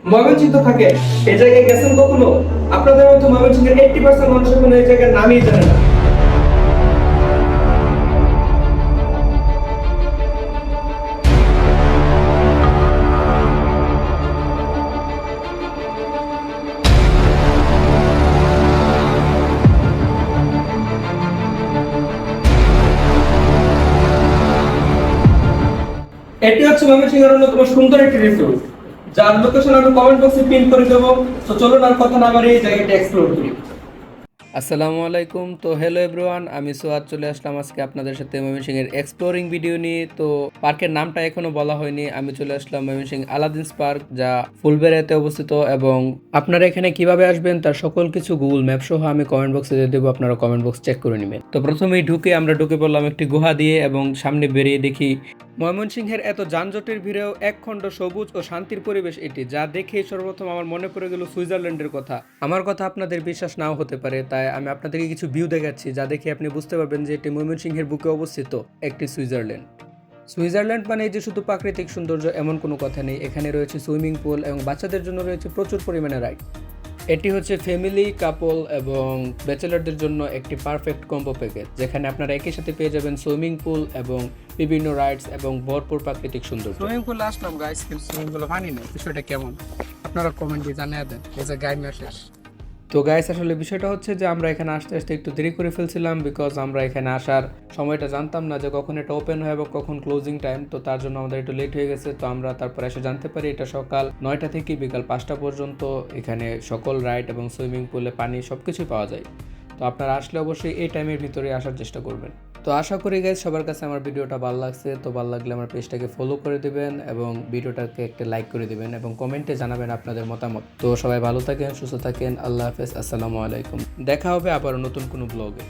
ময়মনসিংহ থাকে, এই জায়গায় গেছেন কখনো? আপনাদের মতো ময়মনসিংহের 80% মানুষ এখন এই জায়গার নামই জানে না। এটি হচ্ছে ময়মনসিংহের অন্যতম সুন্দর একটি রিসোর্ট, যার লোকেশন আমি কমেন্ট বক্সে পিন করে দেবো। তো চলুন আর কথা না বাড়িয়ে এই জায়গাটা এক্সপ্লোর করি। আসসালামু আলাইকুম। তো হ্যালো এভরিওয়ান, আমি সোহাদ চলে আসলাম আজকে আপনাদের সাথে ময়মনসিংহের এক্সপ্লোরিং ভিডিও নিয়ে। তো পার্কের নামটা এখনো বলা হয়নি, আমি চলে আসলাম ময়মনসিংহ আলাদিনস পার্ক, যা ফুলবেড়িয়াতে অবস্থিত। এবং আপনারা এখানে কিভাবে আসবেন তার সকল কিছু গুগল ম্যাপ সহ আমি কমেন্ট বক্সে দিয়ে দেবো, আপনারা কমেন্ট বক্স চেক করে নেবেন। তো প্রথমেই আমরা ঢুকে পড়লাম একটি গুহা দিয়ে, এবং সামনে বেরিয়ে দেখি ময়মনসিংহের এত যানজটের ভিড়েও একখণ্ড সবুজ ও শান্তির পরিবেশ এটি, যা দেখে সর্বপ্রথম আমার মনে পড়ে গেল সুইজারল্যান্ডের কথা। আমার কথা আপনাদের বিশ্বাস নাও হতে পারে, তাই আমি আপনাদেরকে কিছু ভিউ দেখাচ্ছি, যা দেখে আপনি বুঝতে পারবেন যে এটি ময়মনসিংহের বুকে অবস্থিত একটি সুইজারল্যান্ড। সুইজারল্যান্ড মানে যে শুধু প্রাকৃতিক সৌন্দর্য এমন কোনো কথা নেই, এখানে রয়েছে সুইমিং পুল এবং বাচ্চাদের জন্য রয়েছে প্রচুর পরিমাণে রাইড। এটি হচ্ছে ফ্যামিলি, কাপল এবং ব্যাচেলারদের জন্য একটি পারফেক্ট কম্বো প্যাকেজ, যেখানে আপনারা একই সাথে পেয়ে যাবেন সুইমিং পুল এবং বিভিন্ন রাইডস এবং ভরপুর প্রাকৃতিক সৌন্দর্য। সুইমিং পুলে আসলাম গাইস, কিন্তু সুইমিং পুলে পানি নেই। বিষয়টা কেমন আপনারা কমেন্ট দিয়ে জানিয়ে দেন। এই যে গাইড মেসেজ। তো গাইস, আসলে বিষয়টা হচ্ছে যে আমরা এখানে আসতে আসতে একটু দেরি করে ফেলছিলাম, বিকজ আমরা এখানে আসার সময়টা জানতাম না যে কখন এটা ওপেন হয় এবং কখন ক্লোজিং টাইম। তো তার জন্য আমাদের একটু লেট হয়ে গেছে। তো আমরা তারপর এসে জানতে পারি এটা সকাল 9টা থেকে বিকাল 5টা পর্যন্ত এখানে সকল রাইড এবং সুইমিং পুলে পানি সব কিছুই পাওয়া যায়। তো আপনারা আসলে অবশ্যই এই টাইমের ভিতরে আসার চেষ্টা করবেন। তো আশা করি গাইজ সবার কাছে আমার ভিডিওটা ভালো লাগছে। তো ভালো লাগলে আমার পেজটাকে ফলো করে দিবেন এবং ভিডিওটাকে একটা লাইক করে দিবেন এবং কমেন্টে জানাবেন আপনাদের মতামত। তো সবাই ভালো থাকেন, সুস্থ থাকেন। আল্লাহ হাফেজ, আসসালামু আলাইকুম। দেখা হবে আবার নতুন কোনো ব্লগে।